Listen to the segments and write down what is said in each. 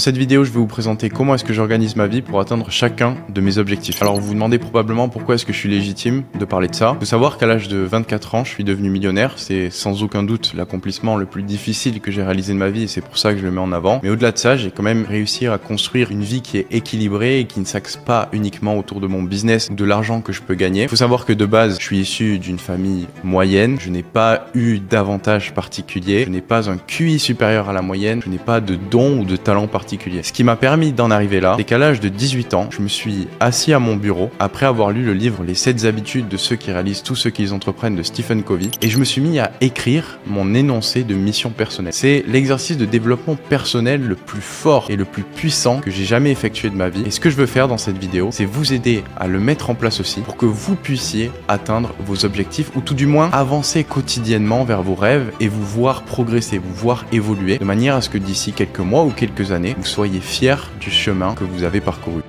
Dans cette vidéo, je vais vous présenter comment est-ce que j'organise ma vie pour atteindre chacun de mes objectifs. Alors vous vous demandez probablement pourquoi est-ce que je suis légitime de parler de ça. Il faut savoir qu'à l'âge de 24 ans, je suis devenu millionnaire. C'est sans aucun doute l'accomplissement le plus difficile que j'ai réalisé de ma vie et c'est pour ça que je le mets en avant. Mais au-delà de ça, j'ai quand même réussi à construire une vie qui est équilibrée et qui ne s'axe pas uniquement autour de mon business ou de l'argent que je peux gagner. Il faut savoir que de base, je suis issu d'une famille moyenne. Je n'ai pas eu d'avantages particuliers. Je n'ai pas un QI supérieur à la moyenne. Je n'ai pas de don ou de talent particulier. Ce qui m'a permis d'en arriver là, c'est qu'à l'âge de 18 ans, je me suis assis à mon bureau après avoir lu le livre Les 7 habitudes de ceux qui réalisent tout ce qu'ils entreprennent de Stephen Covey et je me suis mis à écrire mon énoncé de mission personnelle. C'est l'exercice de développement personnel le plus fort et le plus puissant que j'ai jamais effectué de ma vie. Et ce que je veux faire dans cette vidéo, c'est vous aider à le mettre en place aussi pour que vous puissiez atteindre vos objectifs ou tout du moins avancer quotidiennement vers vos rêves et vous voir progresser, vous voir évoluer de manière à ce que d'ici quelques mois ou quelques années, vous soyez fiers du chemin que vous avez parcouru.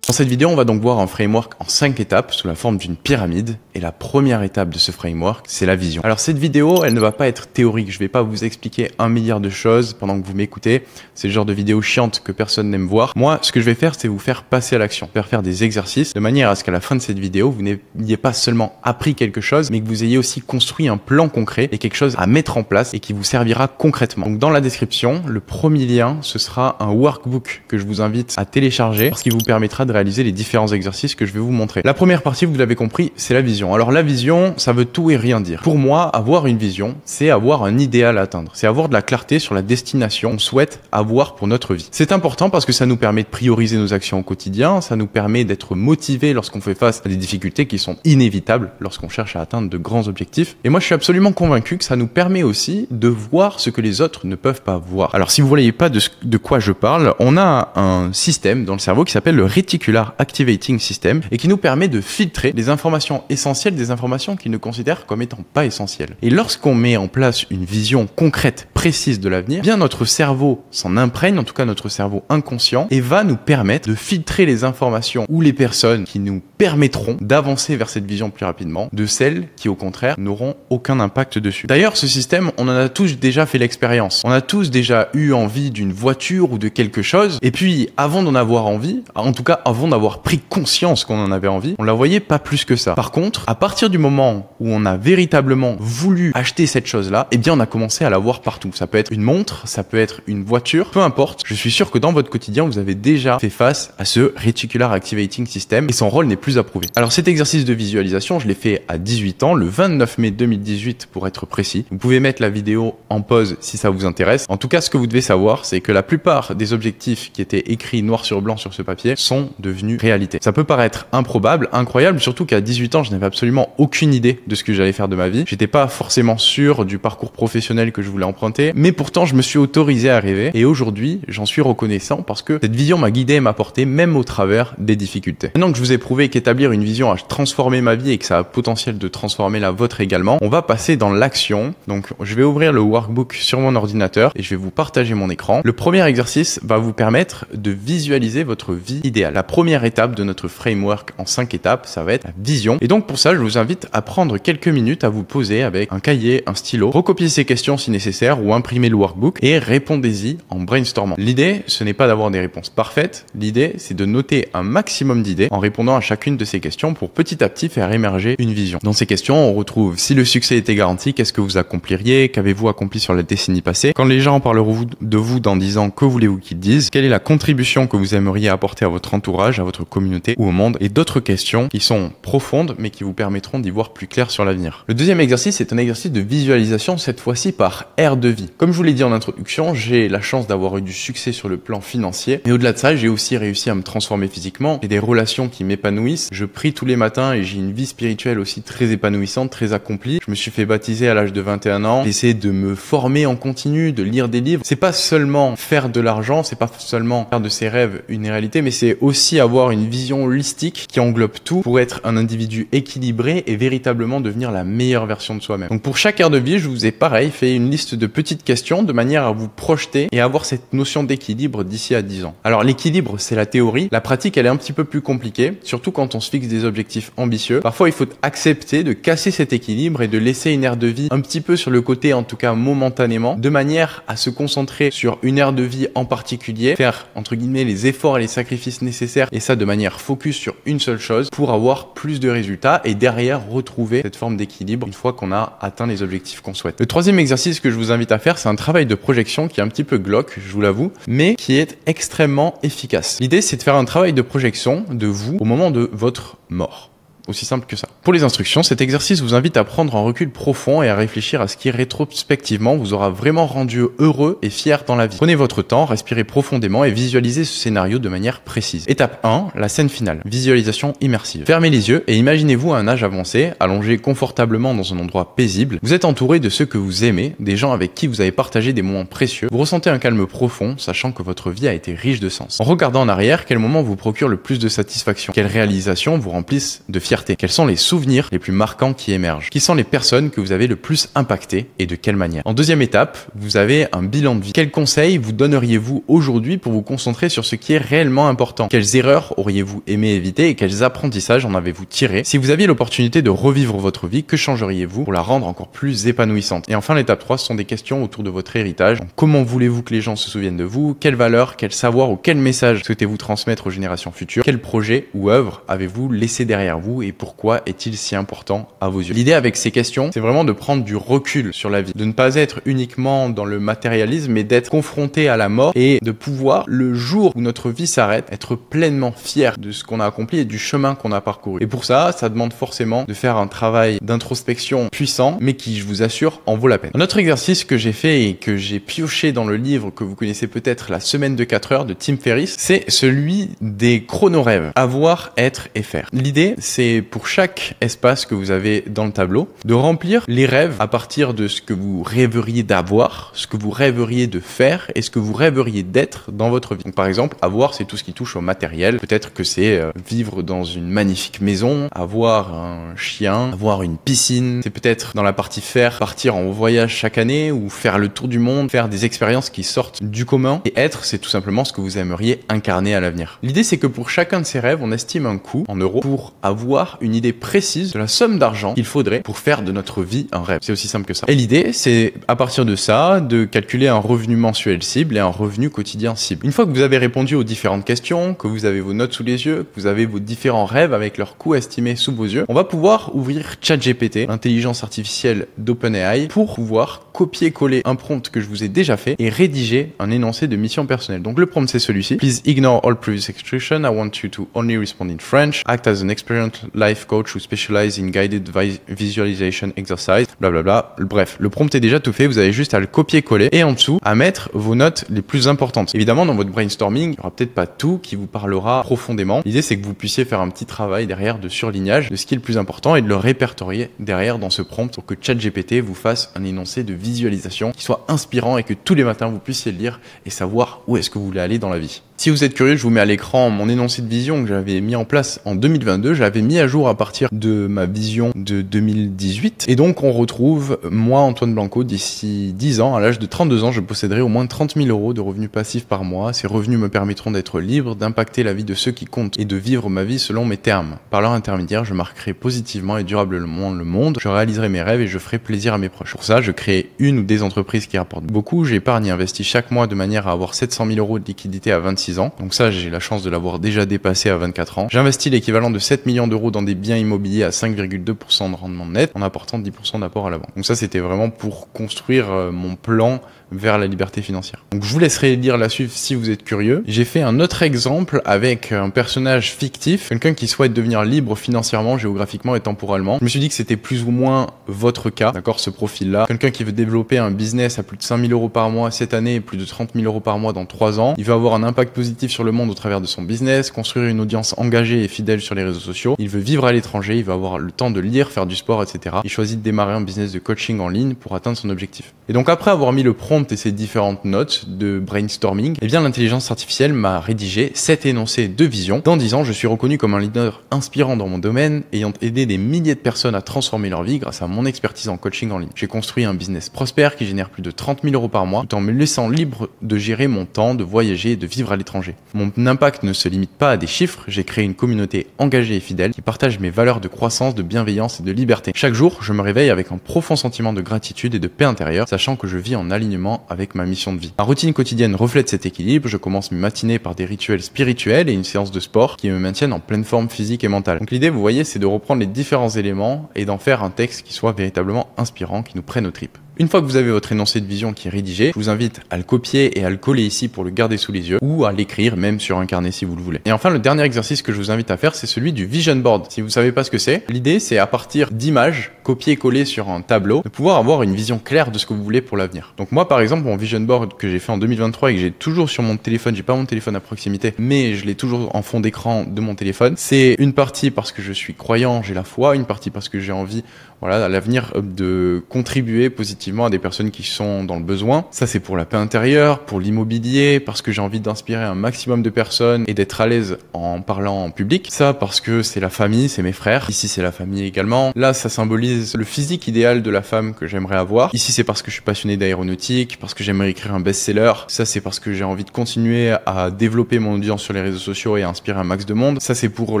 Dans cette vidéo, on va donc voir un framework en 5 étapes sous la forme d'une pyramide. Et la première étape de ce framework, c'est la vision. Alors cette vidéo, elle ne va pas être théorique. Je vais pas vous expliquer 1 milliard de choses pendant que vous m'écoutez. C'est le genre de vidéo chiante que personne n'aime voir. Moi, ce que je vais faire, c'est vous faire passer à l'action, faire des exercices de manière à ce qu'à la fin de cette vidéo, vous n'ayez pas seulement appris quelque chose, mais que vous ayez aussi construit un plan concret et quelque chose à mettre en place et qui vous servira concrètement. Donc dans la description, le premier lien, ce sera un workbook que je vous invite à télécharger parce qu'il vous permettra de réaliser les différents exercices que je vais vous montrer. La première partie, vous l'avez compris, c'est la vision. Alors la vision, ça veut tout et rien dire. Pour moi, avoir une vision, c'est avoir un idéal à atteindre. C'est avoir de la clarté sur la destination qu'on souhaite avoir pour notre vie. C'est important parce que ça nous permet de prioriser nos actions au quotidien, ça nous permet d'être motivé lorsqu'on fait face à des difficultés qui sont inévitables lorsqu'on cherche à atteindre de grands objectifs. Et moi, je suis absolument convaincu que ça nous permet aussi de voir ce que les autres ne peuvent pas voir. Alors si vous ne voyez pas de quoi je parle, on a un système dans le cerveau qui s'appelle le Reticular Activating System et qui nous permet de filtrer les informations essentielles des informations qu'il ne considère comme étant pas essentielles. Et lorsqu'on met en place une vision concrète, précise de l'avenir, bien notre cerveau s'en imprègne, en tout cas notre cerveau inconscient, et va nous permettre de filtrer les informations ou les personnes qui nous permettront d'avancer vers cette vision plus rapidement, de celles qui au contraire n'auront aucun impact dessus. D'ailleurs, ce système, on en a tous déjà fait l'expérience. On a tous déjà eu envie d'une voiture ou de quelque chose, et puis avant d'en avoir envie, en tout cas avant d'avoir pris conscience qu'on en avait envie, on la voyait pas plus que ça. Par contre, à partir du moment où on a véritablement voulu acheter cette chose-là, eh bien on a commencé à la voir partout. Ça peut être une montre, ça peut être une voiture, peu importe. Je suis sûr que dans votre quotidien, vous avez déjà fait face à ce Reticular Activating System et son rôle n'est plus à prouver. Alors cet exercice de visualisation, je l'ai fait à 18 ans, le 29 mai 2018 pour être précis. Vous pouvez mettre la vidéo en pause si ça vous intéresse. En tout cas, ce que vous devez savoir, c'est que la plupart des objectifs qui étaient écrits noir sur blanc sur ce papier sont devenus réalité. Ça peut paraître improbable, incroyable, surtout qu'à 18 ans, je n'avais absolument aucune idée de ce que j'allais faire de ma vie. J'étais pas forcément sûr du parcours professionnel que je voulais emprunter, mais pourtant, je me suis autorisé à rêver et aujourd'hui, j'en suis reconnaissant parce que cette vision m'a guidé et m'a porté même au travers des difficultés. Maintenant que je vous ai prouvé qu'établir une vision a transformé ma vie et que ça a le potentiel de transformer la vôtre également, on va passer dans l'action. Donc, je vais ouvrir le workbook sur mon ordinateur et je vais vous partager mon écran. Le premier exercice va vous permettre de visualiser votre vie idéale. La première étape de notre framework en 5 étapes, ça va être la vision. Et donc pour ça, je vous invite à prendre quelques minutes à vous poser avec un cahier, un stylo, recopier ces questions si nécessaire ou imprimer le workbook et répondez-y en brainstormant. L'idée, ce n'est pas d'avoir des réponses parfaites. L'idée, c'est de noter un maximum d'idées en répondant à chacune de ces questions pour petit à petit faire émerger une vision. Dans ces questions, on retrouve si le succès était garanti, qu'est-ce que vous accompliriez, qu'avez-vous accompli sur la décennie passée, quand les gens parleront de vous dans 10 ans, que voulez-vous qu'ils disent, quelle est la contribution que vous aimeriez apporter à votre entourage, à votre communauté ou au monde, et d'autres questions qui sont profondes mais qui vous permettront d'y voir plus clair sur l'avenir. Le deuxième exercice est un exercice de visualisation, cette fois-ci par aire de vie. Comme je vous l'ai dit en introduction, j'ai la chance d'avoir eu du succès sur le plan financier, mais au-delà de ça, j'ai aussi réussi à me transformer physiquement. J'ai des relations qui m'épanouissent, je prie tous les matins et j'ai une vie spirituelle aussi très épanouissante, très accomplie. Je me suis fait baptiser à l'âge de 21 ans, j'essaie de me former en continu, de lire des livres. C'est pas seulement faire de l'argent, c'est pas seulement faire de ses rêves une réalité, mais c'est aussi avoir une vision holistique qui englobe tout pour être un individu équilibré et véritablement devenir la meilleure version de soi-même. Donc pour chaque ère de vie, je vous ai pareil fait une liste de petites questions de manière à vous projeter et avoir cette notion d'équilibre d'ici à 10 ans. Alors l'équilibre, c'est la théorie. La pratique, elle est un petit peu plus compliquée, surtout quand quand on se fixe des objectifs ambitieux, parfois il faut accepter de casser cet équilibre et de laisser une aire de vie un petit peu sur le côté, en tout cas momentanément, de manière à se concentrer sur une aire de vie en particulier, faire entre guillemets les efforts et les sacrifices nécessaires, et ça de manière focus sur une seule chose pour avoir plus de résultats et derrière retrouver cette forme d'équilibre une fois qu'on a atteint les objectifs qu'on souhaite. Le troisième exercice que je vous invite à faire, c'est un travail de projection qui est un petit peu glauque, je vous l'avoue, mais qui est extrêmement efficace. L'idée, c'est de faire un travail de projection de vous au moment de votre mort. Aussi simple que ça. Pour les instructions, cet exercice vous invite à prendre un recul profond et à réfléchir à ce qui rétrospectivement vous aura vraiment rendu heureux et fier dans la vie. Prenez votre temps, respirez profondément et visualisez ce scénario de manière précise. Étape 1, la scène finale. Visualisation immersive. Fermez les yeux et imaginez-vous à un âge avancé, allongé confortablement dans un endroit paisible. Vous êtes entouré de ceux que vous aimez, des gens avec qui vous avez partagé des moments précieux. Vous ressentez un calme profond, sachant que votre vie a été riche de sens. En regardant en arrière, quel moment vous procure le plus de satisfaction? Quelles réalisations vous remplissent de fierté? Quels sont les souvenirs les plus marquants qui émergent? Qui sont les personnes que vous avez le plus impactées et de quelle manière? En deuxième étape, vous avez un bilan de vie. Quels conseils vous donneriez-vous aujourd'hui pour vous concentrer sur ce qui est réellement important? Quelles erreurs auriez-vous aimé éviter et quels apprentissages en avez-vous tiré? Si vous aviez l'opportunité de revivre votre vie, que changeriez-vous pour la rendre encore plus épanouissante? Et enfin, l'étape 3, ce sont des questions autour de votre héritage. Donc, comment voulez-vous que les gens se souviennent de vous? Quelles valeurs, quel savoir ou quel message souhaitez-vous transmettre aux générations futures? Quel projet ou œuvre avez-vous laissé derrière vous et pourquoi est-il si important à vos yeux? L'idée avec ces questions, c'est vraiment de prendre du recul sur la vie, de ne pas être uniquement dans le matérialisme, mais d'être confronté à la mort et de pouvoir, le jour où notre vie s'arrête, être pleinement fier de ce qu'on a accompli et du chemin qu'on a parcouru. Et pour ça, ça demande forcément de faire un travail d'introspection puissant, mais qui, je vous assure, en vaut la peine. Un autre exercice que j'ai fait et que j'ai pioché dans le livre que vous connaissez peut-être, La semaine de 4 heures de Tim Ferriss, c'est celui des chronorêves. Avoir, être et faire. L'idée, c'est pour chaque espace que vous avez dans le tableau, de remplir les rêves à partir de ce que vous rêveriez d'avoir, ce que vous rêveriez de faire et ce que vous rêveriez d'être dans votre vie. Donc, par exemple, avoir, c'est tout ce qui touche au matériel. Peut-être que c'est vivre dans une magnifique maison, avoir un chien, avoir une piscine. C'est peut-être dans la partie faire, partir en voyage chaque année ou faire le tour du monde, faire des expériences qui sortent du commun. Et être, c'est tout simplement ce que vous aimeriez incarner à l'avenir. L'idée, c'est que pour chacun de ces rêves, on estime un coût en euros pour avoir une idée précise de la somme d'argent qu'il faudrait pour faire de notre vie un rêve. C'est aussi simple que ça. Et l'idée, c'est à partir de ça, de calculer un revenu mensuel cible et un revenu quotidien cible. Une fois que vous avez répondu aux différentes questions, que vous avez vos notes sous les yeux, que vous avez vos différents rêves avec leur coût estimé sous vos yeux, on va pouvoir ouvrir ChatGPT, l'intelligence artificielle d'OpenAI, pour pouvoir copier-coller un prompt que je vous ai déjà fait et rédiger un énoncé de mission personnelle. Donc le prompt, c'est celui-ci. Please ignore all previous expression. I want you to only respond in French. Act as an experienced life coach who specializes in guided visualization exercise. Blablabla. Bref, le prompt est déjà tout fait. Vous avez juste à le copier-coller et en dessous à mettre vos notes les plus importantes. Évidemment, dans votre brainstorming, il n'y aura peut-être pas tout qui vous parlera profondément. L'idée, c'est que vous puissiez faire un petit travail derrière de surlignage de ce qui est le plus important et de le répertorier derrière dans ce prompt pour que ChatGPT vous fasse un énoncé de visualisation qui soit inspirant et que tous les matins vous puissiez le lire et savoir où est-ce que vous voulez aller dans la vie. Si vous êtes curieux, je vous mets à l'écran mon énoncé de vision que j'avais mis en place en 2022. Je l'avais mis à jour à partir de ma vision de 2018. Et donc, on retrouve, moi, Antoine Blanco, d'ici 10 ans, à l'âge de 32 ans, je posséderai au moins 30 000 euros de revenus passifs par mois. Ces revenus me permettront d'être libre, d'impacter la vie de ceux qui comptent et de vivre ma vie selon mes termes. Par leur intermédiaire, je marquerai positivement et durablement le monde. Je réaliserai mes rêves et je ferai plaisir à mes proches. Pour ça, je crée une ou des entreprises qui rapportent beaucoup. J'épargne et investis chaque mois de manière à avoir 700 000 euros de liquidité à 26 ans. Donc ça, j'ai la chance de l'avoir déjà dépassé à 24 ans. J'investis l'équivalent de 7 millions d'euros dans des biens immobiliers à 5,2% de rendement net en apportant 10% d'apport à la banque. Donc ça, c'était vraiment pour construire mon plan vers la liberté financière. Donc je vous laisserai lire la suite si vous êtes curieux. J'ai fait un autre exemple avec un personnage fictif, quelqu'un qui souhaite devenir libre financièrement, géographiquement et temporellement. Je me suis dit que c'était plus ou moins votre cas, d'accord, ce profil-là. Quelqu'un qui veut développer un business à plus de 5 000 euros par mois cette année et plus de 30 000 euros par mois dans 3 ans. Il veut avoir un impact positif sur le monde au travers de son business, construire une audience engagée et fidèle sur les réseaux sociaux. Il veut vivre à l'étranger, il veut avoir le temps de lire, faire du sport, etc. Il choisit de démarrer un business de coaching en ligne pour atteindre son objectif. Et donc après avoir mis le prompt prompts et ces différentes notes de brainstorming, eh bien l'intelligence artificielle m'a rédigé 7 énoncés de vision. Dans 10 ans, je suis reconnu comme un leader inspirant dans mon domaine, ayant aidé des milliers de personnes à transformer leur vie grâce à mon expertise en coaching en ligne. J'ai construit un business prospère qui génère plus de 30 000 € par mois, tout en me laissant libre de gérer mon temps, de voyager et de vivre à l'étranger. Mon impact ne se limite pas à des chiffres, j'ai créé une communauté engagée et fidèle qui partage mes valeurs de croissance, de bienveillance et de liberté. Chaque jour, je me réveille avec un profond sentiment de gratitude et de paix intérieure, sachant que je vis en alignement avec ma mission de vie. Ma routine quotidienne reflète cet équilibre, je commence mes matinées par des rituels spirituels et une séance de sport qui me maintiennent en pleine forme physique et mentale. Donc l'idée, vous voyez, c'est de reprendre les différents éléments et d'en faire un texte qui soit véritablement inspirant, qui nous prenne aux tripes. Une fois que vous avez votre énoncé de vision qui est rédigé, je vous invite à le copier et à le coller ici pour le garder sous les yeux ou à l'écrire même sur un carnet si vous le voulez. Et enfin, le dernier exercice que je vous invite à faire, c'est celui du vision board. Si vous savez pas ce que c'est, l'idée c'est à partir d'images copier-coller sur un tableau, de pouvoir avoir une vision claire de ce que vous voulez pour l'avenir. Donc moi par exemple, mon vision board que j'ai fait en 2023 et que j'ai toujours sur mon téléphone, j'ai pas mon téléphone à proximité, mais je l'ai toujours en fond d'écran de mon téléphone, c'est une partie parce que je suis croyant, j'ai la foi, une partie parce que j'ai envie, voilà, à l'avenir de contribuer positivement à des personnes qui sont dans le besoin. Ça c'est pour la paix intérieure, pour l'immobilier, parce que j'ai envie d'inspirer un maximum de personnes et d'être à l'aise en parlant en public. Ça parce que c'est la famille, c'est mes frères. Ici c'est la famille également. Là ça symbolise le physique idéal de la femme que j'aimerais avoir. Ici c'est parce que je suis passionné d'aéronautique, parce que j'aimerais écrire un best-seller. Ça c'est parce que j'ai envie de continuer à développer mon audience sur les réseaux sociaux et à inspirer un max de monde. Ça c'est pour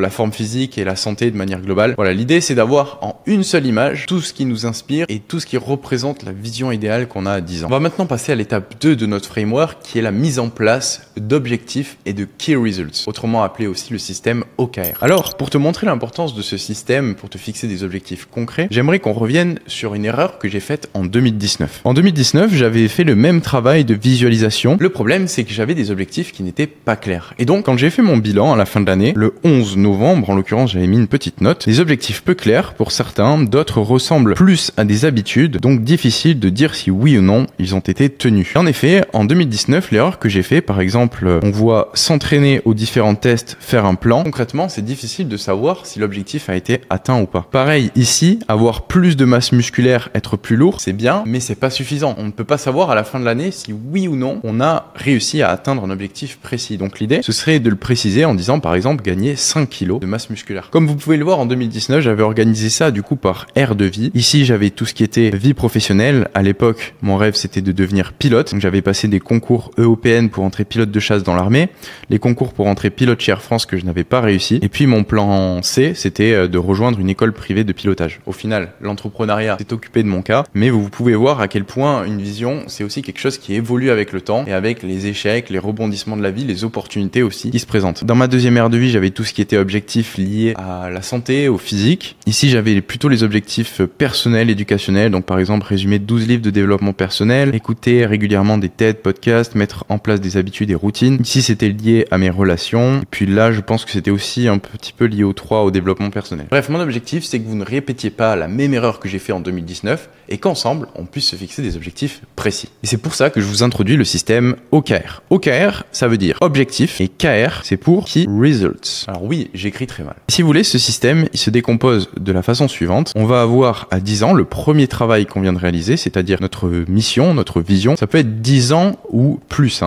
la forme physique et la santé de manière globale. Voilà, l'idée c'est d'avoir en une seule image tout ce qui nous inspire et tout ce qui représente la vision idéale qu'on a à 10 ans. On va maintenant passer à l'étape 2 de notre framework qui est la mise en place d'objectifs et de Key Results, autrement appelé aussi le système OKR. Alors, pour te montrer l'importance de ce système, pour te fixer des objectifs concrets, j'aimerais qu'on revienne sur une erreur que j'ai faite en 2019. En 2019, j'avais fait le même travail de visualisation. Le problème, c'est que j'avais des objectifs qui n'étaient pas clairs. Et donc, quand j'ai fait mon bilan à la fin de l'année, le 11 novembre, en l'occurrence, j'avais mis une petite note. Des objectifs peu clairs pour certains, d'autres ressemblent plus à des habitudes, donc difficile de dire si oui ou non ils ont été tenus. En effet, en 2019, l'erreur que j'ai fait, par exemple, on voit s'entraîner aux différents tests, faire un plan. Concrètement, c'est difficile de savoir si l'objectif a été atteint ou pas. Pareil, ici, avoir plus de masse musculaire, être plus lourd, c'est bien, mais c'est pas suffisant. On ne peut pas savoir à la fin de l'année si oui ou non on a réussi à atteindre un objectif précis. Donc l'idée, ce serait de le préciser en disant, par exemple, gagner 5 kilos de masse musculaire. Comme vous pouvez le voir, en 2019, j'avais organisé ça du coup par aire de vie. Ici, j'avais tout ce qui était vie professionnelle. À l'époque, mon rêve, c'était de devenir pilote. Donc, j'avais passé des concours EOPN pour entrer pilote de chasse dans l'armée, les concours pour entrer pilote chez Air France que je n'avais pas réussi. Et puis, mon plan C, c'était de rejoindre une école privée de pilotage. Au final, l'entrepreneuriat s'est occupé de mon cas, mais vous pouvez voir à quel point une vision, c'est aussi quelque chose qui évolue avec le temps et avec les échecs, les rebondissements de la vie, les opportunités aussi qui se présentent. Dans ma deuxième ère de vie, j'avais tout ce qui était objectif lié à la santé, au physique. Ici, j'avais plutôt les objectifs personnels, éducationnels. Donc, par exemple, résumer 12 livres de développement personnel, écouter régulièrement des TED, podcasts, mettre en place des habitudes et routines. Ici, c'était lié à mes relations. Et puis là, je pense que c'était aussi un petit peu lié au 3, au développement personnel. Bref, mon objectif, c'est que vous ne répétiez pas la même erreur que j'ai fait en 2019 et qu'ensemble, on puisse se fixer des objectifs précis. Et c'est pour ça que je vous introduis le système OKR. OKR, ça veut dire objectif et KR, c'est pour Key Results. Alors oui, j'écris très mal. Si vous voulez, ce système, il se décompose de la façon suivante. On va avoir à 10 ans le premier travail qu'on vient de réaliser, c'est-à-dire notre mission, notre vision. Ça peut être 10 ans ou plus,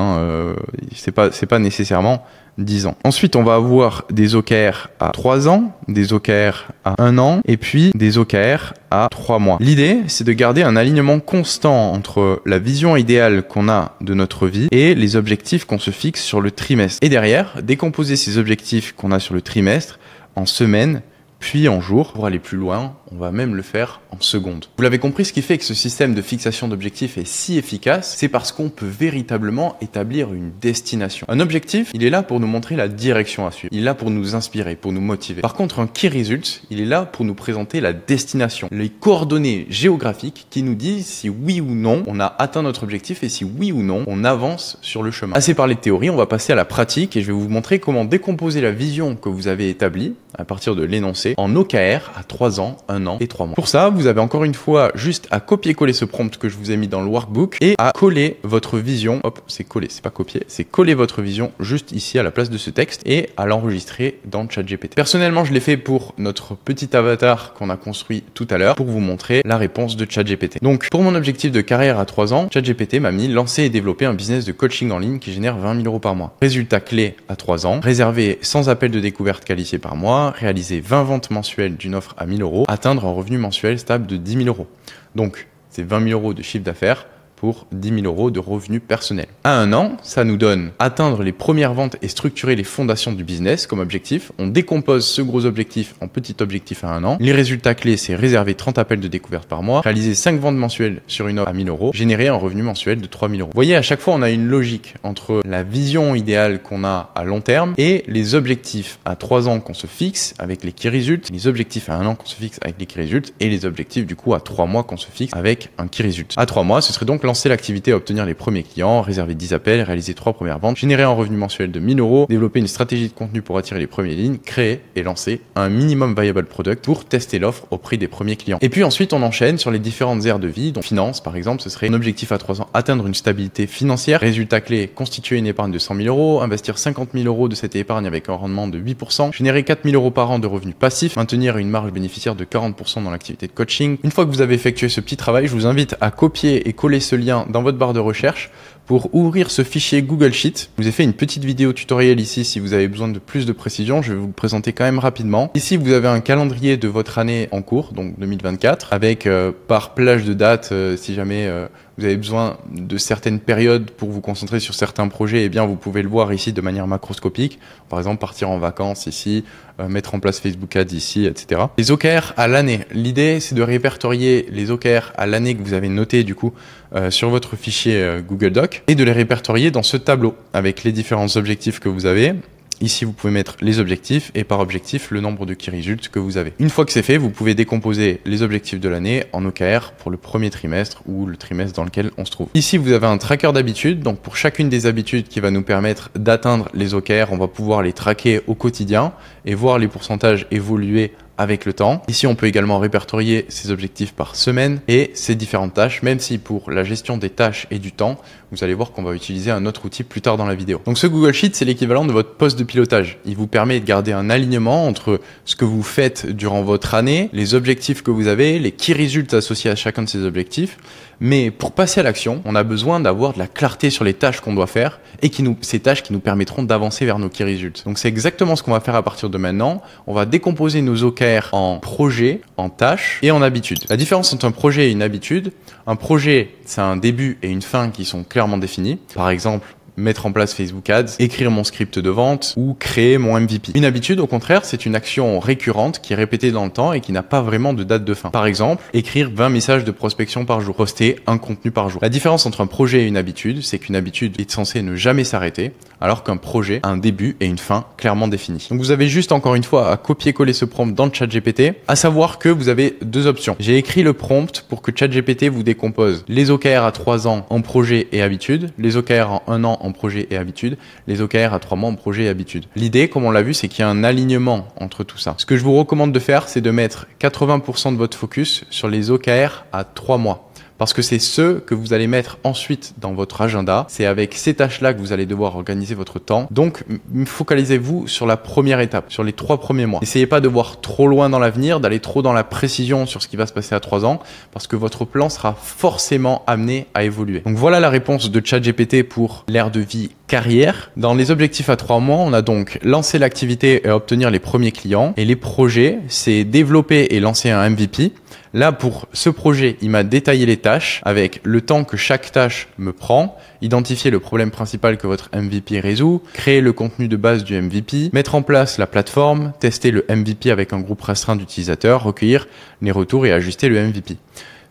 c'est pas nécessairement 10 ans. Ensuite, on va avoir des OKR à 3 ans, des OKR à 1 an, et puis des OKR à 3 mois. L'idée, c'est de garder un alignement constant entre la vision idéale qu'on a de notre vie et les objectifs qu'on se fixe sur le trimestre. Et derrière, décomposer ces objectifs qu'on a sur le trimestre en semaines, puis en jours. Pour aller plus loin, on va même le faire en secondes. Vous l'avez compris, ce qui fait que ce système de fixation d'objectifs est si efficace, c'est parce qu'on peut véritablement établir une destination. Un objectif, il est là pour nous montrer la direction à suivre. Il est là pour nous inspirer, pour nous motiver. Par contre, un Key Result, il est là pour nous présenter la destination, les coordonnées géographiques qui nous disent si oui ou non on a atteint notre objectif et si oui ou non on avance sur le chemin. Assez parlé de théorie, on va passer à la pratique et je vais vous montrer comment décomposer la vision que vous avez établie à partir de l'énoncé en OKR à 3 ans, 1 an et 3 mois. Pour ça, vous avez encore une fois juste à copier-coller ce prompt que je vous ai mis dans le workbook et à coller votre vision. Hop, c'est coller, c'est pas copier, c'est coller votre vision juste ici à la place de ce texte et à l'enregistrer dans ChatGPT. Personnellement, je l'ai fait pour notre petit avatar qu'on a construit tout à l'heure pour vous montrer la réponse de ChatGPT. Donc, pour mon objectif de carrière à 3 ans, ChatGPT m'a mis lancer et développer un business de coaching en ligne qui génère 20 000 € par mois. Résultat clé à 3 ans, réserver 100 appels de découverte qualifiés par mois, réaliser 20 ventes mensuelles d'une offre à 1 000 €, atteindre un revenu mensuel stable de 10 000 €. Donc, c'est 20 000 € de chiffre d'affaires pour 10 000 € de revenus personnels. À 1 an, ça nous donne atteindre les premières ventes et structurer les fondations du business comme objectif. On décompose ce gros objectif en petits objectifs à 1 an. Les résultats clés, c'est réserver 30 appels de découverte par mois, réaliser 5 ventes mensuelles sur une offre à 1 000 €, générer un revenu mensuel de 3 000 €. Vous voyez, à chaque fois, on a une logique entre la vision idéale qu'on a à long terme et les objectifs à 3 ans qu'on se fixe avec les key results, les objectifs à 1 an qu'on se fixe avec les key results et les objectifs du coup à 3 mois qu'on se fixe avec un key result. À 3 mois, ce serait donc lancer l'activité à obtenir les premiers clients, réserver 10 appels, réaliser 3 premières ventes, générer un revenu mensuel de 1 000 €, développer une stratégie de contenu pour attirer les premières lignes, créer et lancer un minimum viable product pour tester l'offre au prix des premiers clients. Et puis ensuite, on enchaîne sur les différentes aires de vie. Donc finance, par exemple, ce serait un objectif à 3 ans, atteindre une stabilité financière. Résultat clé, constituer une épargne de 100 000 €, investir 50 000 € de cette épargne avec un rendement de 8%, générer 4 000 € par an de revenus passifs, maintenir une marge bénéficiaire de 40% dans l'activité de coaching. Une fois que vous avez effectué ce petit travail, je vous invite à copier et coller ce lien dans votre barre de recherche pour ouvrir ce fichier Google Sheet. Je vous ai fait une petite vidéo tutoriel ici si vous avez besoin de plus de précision. Je vais vous le présenter quand même rapidement. Ici, vous avez un calendrier de votre année en cours, donc 2024, avec par plage de date, si jamais vous avez besoin de certaines périodes pour vous concentrer sur certains projets, eh bien vous pouvez le voir ici de manière macroscopique. Par exemple, partir en vacances ici, mettre en place Facebook Ads ici, etc. Les OKR à l'année. L'idée, c'est de répertorier les OKR à l'année que vous avez noté du coup sur votre fichier Google Doc et de les répertorier dans ce tableau avec les différents objectifs que vous avez. Ici, vous pouvez mettre les objectifs et par objectif, le nombre de key results que vous avez. Une fois que c'est fait, vous pouvez décomposer les objectifs de l'année en OKR pour le premier trimestre ou le trimestre dans lequel on se trouve. Ici, vous avez un tracker d'habitudes. Donc, pour chacune des habitudes qui va nous permettre d'atteindre les OKR, on va pouvoir les traquer au quotidien et voir les pourcentages évoluer avec le temps. Ici, on peut également répertorier ces objectifs par semaine et ces différentes tâches, même si pour la gestion des tâches et du temps, vous allez voir qu'on va utiliser un autre outil plus tard dans la vidéo. Donc ce Google Sheet, c'est l'équivalent de votre poste de pilotage. Il vous permet de garder un alignement entre ce que vous faites durant votre année, les objectifs que vous avez, les key results associés à chacun de ces objectifs. Mais pour passer à l'action, on a besoin d'avoir de la clarté sur les tâches qu'on doit faire et ces tâches qui nous permettront d'avancer vers nos key results. Donc c'est exactement ce qu'on va faire à partir de maintenant. On va décomposer nos OKR en projets, en tâches et en habitudes. La différence entre un projet et une habitude, un projet, c'est un début et une fin qui sont clairement définis. Par exemple, mettre en place Facebook Ads, écrire mon script de vente ou créer mon MVP. Une habitude, au contraire, c'est une action récurrente qui est répétée dans le temps et qui n'a pas vraiment de date de fin. Par exemple, écrire 20 messages de prospection par jour, poster un contenu par jour. La différence entre un projet et une habitude, c'est qu'une habitude est censée ne jamais s'arrêter, alors qu'un projet a un début et une fin clairement définis. Donc vous avez juste encore une fois à copier-coller ce prompt dans le ChatGPT, à savoir que vous avez deux options. J'ai écrit le prompt pour que ChatGPT vous décompose les OKR à 3 ans en projet et habitude, les OKR en 1 an en projet et habitude, les OKR à 3 mois en projet et habitude. L'idée, comme on l'a vu, c'est qu'il y a un alignement entre tout ça. Ce que je vous recommande de faire, c'est de mettre 80% de votre focus sur les OKR à 3 mois. Parce que c'est ceux que vous allez mettre ensuite dans votre agenda. C'est avec ces tâches-là que vous allez devoir organiser votre temps. Donc, focalisez-vous sur la première étape, sur les 3 premiers mois. N'essayez pas de voir trop loin dans l'avenir, d'aller trop dans la précision sur ce qui va se passer à 3 ans, parce que votre plan sera forcément amené à évoluer. Donc voilà la réponse de ChatGPT pour l'ère de vie carrière. Dans les objectifs à 3 mois, on a donc lancé l'activité et obtenir les premiers clients. Et les projets, c'est développer et lancer un MVP. Là, pour ce projet, il m'a détaillé les tâches avec le temps que chaque tâche me prend, identifier le problème principal que votre MVP résout, créer le contenu de base du MVP, mettre en place la plateforme, tester le MVP avec un groupe restreint d'utilisateurs, recueillir les retours et ajuster le MVP.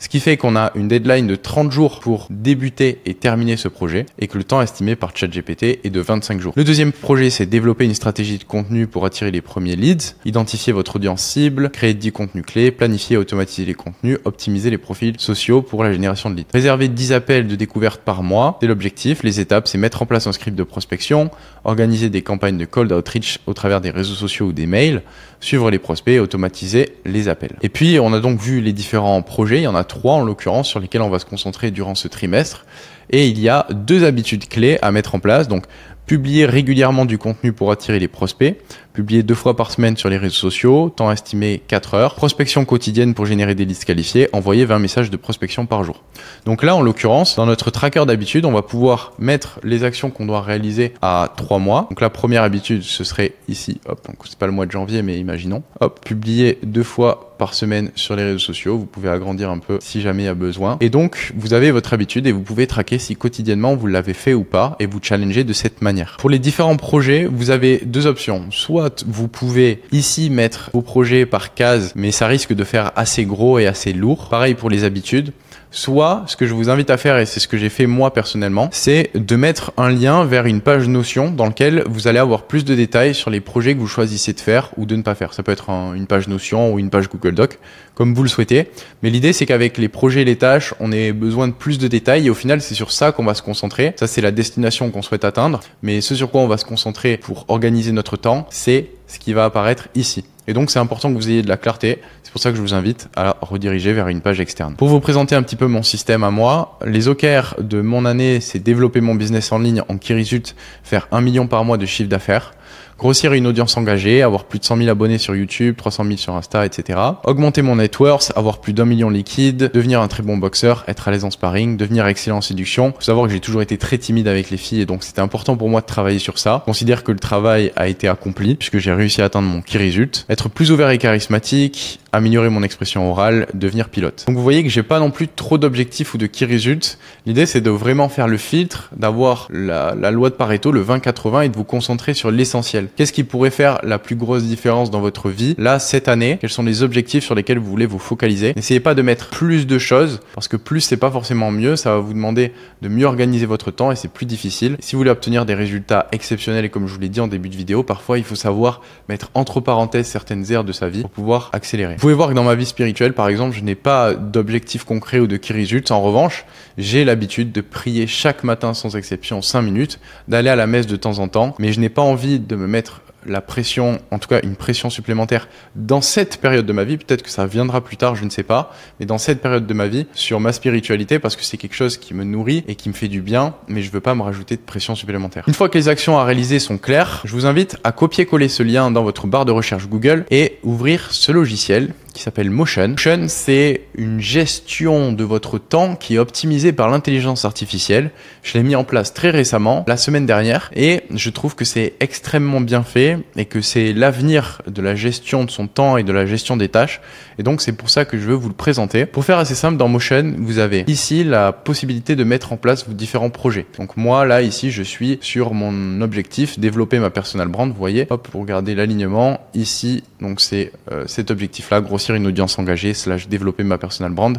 Ce qui fait qu'on a une deadline de 30 jours pour débuter et terminer ce projet et que le temps estimé par ChatGPT est de 25 jours. Le deuxième projet, c'est développer une stratégie de contenu pour attirer les premiers leads, identifier votre audience cible, créer 10 contenus clés, planifier et automatiser les contenus, optimiser les profils sociaux pour la génération de leads. Réserver 10 appels de découverte par mois, c'est l'objectif. Les étapes, c'est mettre en place un script de prospection, organiser des campagnes de cold outreach au travers des réseaux sociaux ou des mails, suivre les prospects et automatiser les appels. Et puis, on a donc vu les différents projets. Il y en a 3 en l'occurrence sur lesquels on va se concentrer durant ce trimestre. Et il y a 2 habitudes clés à mettre en place. Donc, publier régulièrement du contenu pour attirer les prospects, publier 2 fois par semaine sur les réseaux sociaux, temps estimé 4 heures, prospection quotidienne pour générer des leads qualifiés, envoyer 20 messages de prospection par jour. Donc là, en l'occurrence, dans notre tracker d'habitude, on va pouvoir mettre les actions qu'on doit réaliser à 3 mois. Donc la première habitude, ce serait ici, hop, donc c'est pas le mois de janvier, mais imaginons, hop, publier 2 fois par semaine sur les réseaux sociaux. Vous pouvez agrandir un peu si jamais il y a besoin. Et donc, vous avez votre habitude et vous pouvez traquer si quotidiennement vous l'avez fait ou pas et vous challenger de cette manière. Pour les différents projets, vous avez 2 options. Soit vous pouvez ici mettre vos projets par case, mais ça risque de faire assez gros et assez lourd. Pareil pour les habitudes. Soit, ce que je vous invite à faire, et c'est ce que j'ai fait moi personnellement, c'est de mettre un lien vers une page Notion dans laquelle vous allez avoir plus de détails sur les projets que vous choisissez de faire ou de ne pas faire. Ça peut être une page Notion ou une page Google Doc, comme vous le souhaitez. Mais l'idée, c'est qu'avec les projets et les tâches, on ait besoin de plus de détails et au final, c'est sur ça qu'on va se concentrer. Ça, c'est la destination qu'on souhaite atteindre. Mais ce sur quoi on va se concentrer pour organiser notre temps, c'est ce qui va apparaître ici. Et donc, c'est important que vous ayez de la clarté. C'est pour ça que je vous invite à rediriger vers une page externe. Pour vous présenter un petit peu mon système à moi, les OKR de mon année, c'est développer mon business en ligne en key result, faire 1 million par mois de chiffre d'affaires, grossir une audience engagée, avoir plus de 100 000 abonnés sur YouTube, 300 000 sur Insta, etc. Augmenter mon net worth, avoir plus d'1 million liquide, devenir un très bon boxeur, être à l'aise en sparring, devenir excellent en séduction. Faut savoir que j'ai toujours été très timide avec les filles et donc c'était important pour moi de travailler sur ça. Je considère que le travail a été accompli puisque j'ai réussi à atteindre mon key result. Être plus ouvert et charismatique, améliorer mon expression orale, devenir pilote. Donc vous voyez que j'ai pas non plus trop d'objectifs ou de key results. L'idée c'est de vraiment faire le filtre, d'avoir la loi de Pareto, le 20-80 et de vous concentrer sur l'essentiel. Qu'est-ce qui pourrait faire la plus grosse différence dans votre vie là cette année? Quels sont les objectifs sur lesquels vous voulez vous focaliser? N'essayez pas de mettre plus de choses parce que plus c'est pas forcément mieux. Ça va vous demander de mieux organiser votre temps et c'est plus difficile. Si vous voulez obtenir des résultats exceptionnels et comme je vous l'ai dit en début de vidéo, parfois il faut savoir mettre entre parenthèses certaines aires de sa vie pour pouvoir accélérer. Vous pouvez voir que dans ma vie spirituelle, par exemple, je n'ai pas d'objectif concret ou de key results. En revanche, j'ai l'habitude de prier chaque matin sans exception 5 minutes, d'aller à la messe de temps en temps, mais je n'ai pas envie de me mettre la pression, en tout cas une pression supplémentaire dans cette période de ma vie, peut-être que ça viendra plus tard, je ne sais pas, mais dans cette période de ma vie, sur ma spiritualité, parce que c'est quelque chose qui me nourrit et qui me fait du bien, mais je veux pas me rajouter de pression supplémentaire. Une fois que les actions à réaliser sont claires, je vous invite à copier-coller ce lien dans votre barre de recherche Google et ouvrir ce logiciel qui s'appelle Motion. Motion, c'est une gestion de votre temps qui est optimisée par l'intelligence artificielle. Je l'ai mis en place très récemment, la semaine dernière, et je trouve que c'est extrêmement bien fait et que c'est l'avenir de la gestion de son temps et de la gestion des tâches. Et donc, c'est pour ça que je veux vous le présenter. Pour faire assez simple, dans Motion, vous avez ici la possibilité de mettre en place vos différents projets. Donc moi, là, ici, je suis sur mon objectif, développer ma personal brand. Vous voyez, hop, vous regardez l'alignement. Ici, donc c'est cet objectif-là, grossir une audience engagée / développer ma personal brand.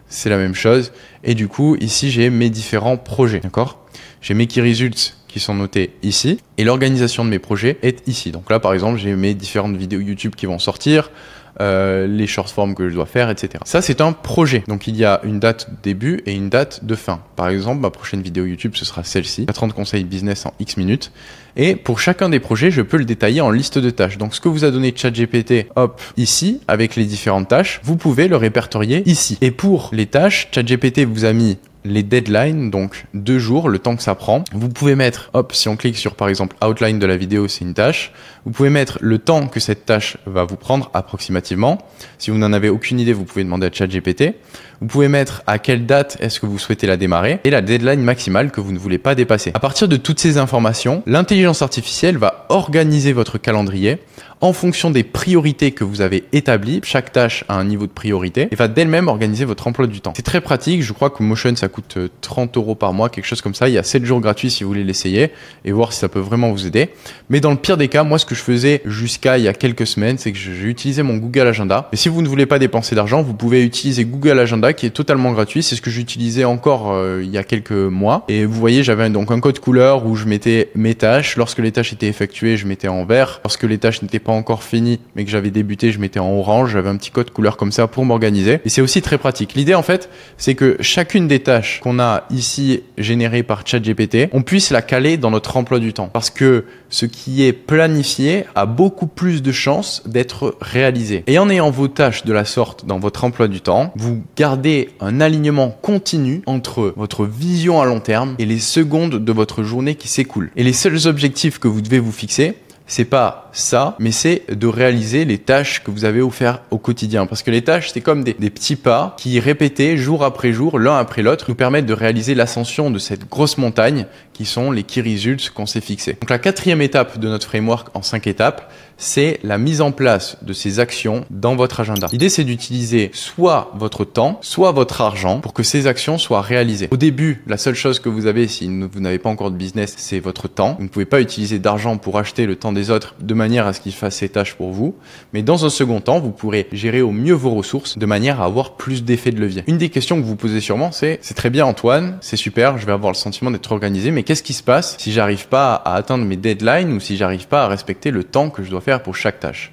C'est la même chose. Et du coup, ici, j'ai mes différents projets, d'accord? J'ai mes key results qui sont notés ici et l'organisation de mes projets est ici. Donc là, par exemple, j'ai mes différentes vidéos YouTube qui vont sortir, les short forms que je dois faire, etc. Ça, c'est un projet. Donc, il y a une date de début et une date de fin. Par exemple, ma prochaine vidéo YouTube, ce sera celle-ci, 30 conseils business en X minutes. Et pour chacun des projets, je peux le détailler en liste de tâches. Donc, ce que vous a donné ChatGPT, hop, ici, avec les différentes tâches, vous pouvez le répertorier ici. Et pour les tâches, ChatGPT vous a mis les deadlines, donc 2 jours, le temps que ça prend. Vous pouvez mettre, hop, si on clique sur par exemple outline de la vidéo, c'est une tâche. Vous pouvez mettre le temps que cette tâche va vous prendre approximativement. Si vous n'en avez aucune idée, vous pouvez demander à ChatGPT. Vous pouvez mettre à quelle date est-ce que vous souhaitez la démarrer et la deadline maximale que vous ne voulez pas dépasser. À partir de toutes ces informations, l'intelligence artificielle va organiser votre calendrier en fonction des priorités que vous avez établies. Chaque tâche a un niveau de priorité et va d'elle-même organiser votre emploi du temps. C'est très pratique. Je crois que Motion, ça coûte 30 € par mois, quelque chose comme ça. Il y a 7 jours gratuits si vous voulez l'essayer et voir si ça peut vraiment vous aider. Mais dans le pire des cas, moi, ce que je faisais jusqu'à il y a quelques semaines, c'est que j'ai utilisé mon Google Agenda. Et si vous ne voulez pas dépenser d'argent, vous pouvez utiliser Google Agenda qui est totalement gratuit. C'est ce que j'utilisais encore il y a quelques mois. Et vous voyez, j'avais donc un code couleur où je mettais mes tâches. Lorsque les tâches étaient effectuées, je mettais en vert. Lorsque les tâches n'étaient pas encore finies, mais que j'avais débuté, je mettais en orange. J'avais un petit code couleur comme ça pour m'organiser. Et c'est aussi très pratique. L'idée, en fait, c'est que chacune des tâches qu'on a ici générées par ChatGPT, on puisse la caler dans notre emploi du temps. Parce que ce qui est planifié a beaucoup plus de chances d'être réalisé. Et en ayant vos tâches de la sorte dans votre emploi du temps, vous gardez un alignement continu entre votre vision à long terme et les secondes de votre journée qui s'écoulent. Et les seuls objectifs que vous devez vous fixer, c'est pas ça, mais c'est de réaliser les tâches que vous avez à faire au quotidien. Parce que les tâches, c'est comme des petits pas qui, répétés jour après jour, l'un après l'autre, nous permettent de réaliser l'ascension de cette grosse montagne qui sont les key results qu'on s'est fixés. Donc la 4e étape de notre framework en 5 étapes, c'est la mise en place de ces actions dans votre agenda. L'idée, c'est d'utiliser soit votre temps, soit votre argent pour que ces actions soient réalisées. Au début, la seule chose que vous avez si vous n'avez pas encore de business, c'est votre temps. Vous ne pouvez pas utiliser d'argent pour acheter le temps des autres de manière à ce qu'ils fassent ces tâches pour vous. Mais dans un second temps, vous pourrez gérer au mieux vos ressources de manière à avoir plus d'effet de levier. Une des questions que vous posez sûrement, c'est très bien Antoine, c'est super, je vais avoir le sentiment d'être organisé, mais qu'est-ce qui se passe si j'arrive pas à atteindre mes deadlines ou si j'arrive pas à respecter le temps que je dois faire pour chaque tâche?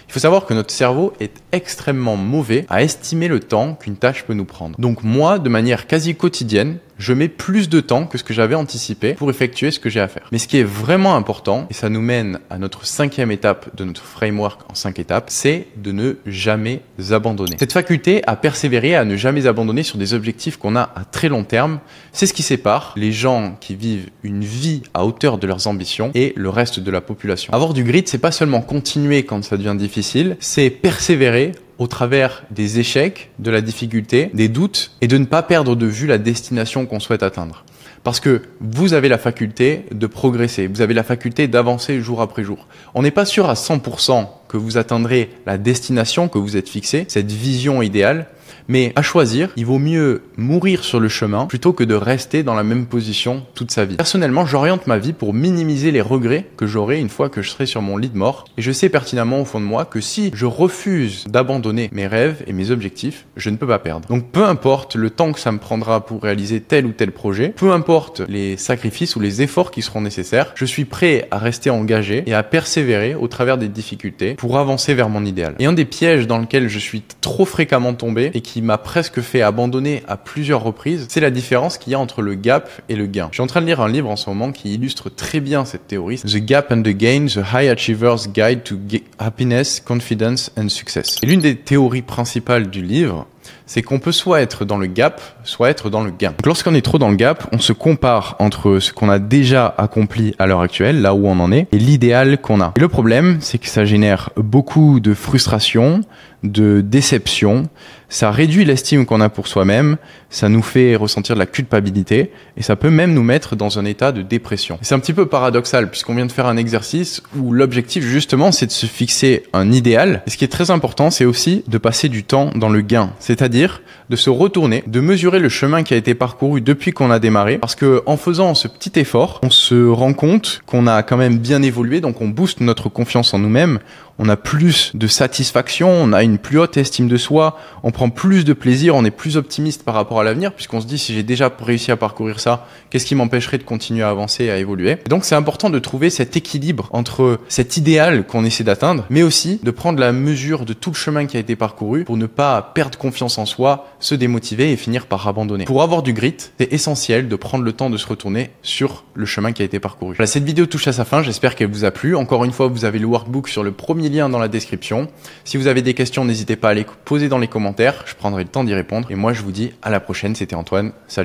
Il faut savoir que notre cerveau est extrêmement mauvais à estimer le temps qu'une tâche peut nous prendre. Donc moi, de manière quasi quotidienne, je mets plus de temps que ce que j'avais anticipé pour effectuer ce que j'ai à faire. Mais ce qui est vraiment important, et ça nous mène à notre 5e étape de notre framework en 5 étapes, c'est de ne jamais abandonner. Cette faculté à persévérer, à ne jamais abandonner sur des objectifs qu'on a à très long terme, c'est ce qui sépare les gens qui vivent une vie à hauteur de leurs ambitions et le reste de la population. Avoir du grit, c'est pas seulement continuer quand ça devient difficile, c'est persévérer au travers des échecs, de la difficulté, des doutes et de ne pas perdre de vue la destination qu'on souhaite atteindre. Parce que vous avez la faculté de progresser, vous avez la faculté d'avancer jour après jour. On n'est pas sûr à 100% que vous atteindrez la destination que vous êtes fixée, cette vision idéale, mais à choisir, il vaut mieux mourir sur le chemin plutôt que de rester dans la même position toute sa vie. Personnellement, j'oriente ma vie pour minimiser les regrets que j'aurai une fois que je serai sur mon lit de mort. Et je sais pertinemment au fond de moi que si je refuse d'abandonner mes rêves et mes objectifs, je ne peux pas perdre. Donc peu importe le temps que ça me prendra pour réaliser tel ou tel projet, peu importe les sacrifices ou les efforts qui seront nécessaires, je suis prêt à rester engagé et à persévérer au travers des difficultés pour avancer vers mon idéal. Et un des pièges dans lequel je suis trop fréquemment tombé et qui m'a presque fait abandonner à plusieurs reprises, c'est la différence qu'il y a entre le gap et le gain. Je suis en train de lire un livre en ce moment qui illustre très bien cette théorie, The Gap and the Gain, The High Achiever's Guide to Happiness, Confidence and Success. Et l'une des théories principales du livre, c'est qu'on peut soit être dans le gap, soit être dans le gain. Donc lorsqu'on est trop dans le gap, on se compare entre ce qu'on a déjà accompli à l'heure actuelle, là où on en est, et l'idéal qu'on a. Et le problème, c'est que ça génère beaucoup de frustration, de déception, ça réduit l'estime qu'on a pour soi-même, ça nous fait ressentir de la culpabilité et ça peut même nous mettre dans un état de dépression. C'est un petit peu paradoxal puisqu'on vient de faire un exercice où l'objectif justement c'est de se fixer un idéal. Et ce qui est très important, c'est aussi de passer du temps dans le gain, c'est-à-dire de se retourner, de mesurer le chemin qui a été parcouru depuis qu'on a démarré, parce que en faisant ce petit effort, on se rend compte qu'on a quand même bien évolué, donc on booste notre confiance en nous-mêmes, on a plus de satisfaction, on a une plus haute estime de soi, on prend plus de plaisir, on est plus optimiste par rapport à l'avenir, puisqu'on se dit si j'ai déjà réussi à parcourir ça, qu'est-ce qui m'empêcherait de continuer à avancer et à évoluer? Et donc c'est important de trouver cet équilibre entre cet idéal qu'on essaie d'atteindre, mais aussi de prendre la mesure de tout le chemin qui a été parcouru pour ne pas perdre confiance en soi, se démotiver et finir par abandonner. Pour avoir du grit, c'est essentiel de prendre le temps de se retourner sur le chemin qui a été parcouru. Voilà, cette vidéo touche à sa fin, j'espère qu'elle vous a plu. Encore une fois, vous avez le workbook sur le premier lien dans la description. Si vous avez des questions, n'hésitez pas à les poser dans les commentaires, je prendrai le temps d'y répondre. Et moi, je vous dis à la prochaine, c'était Antoine, salut.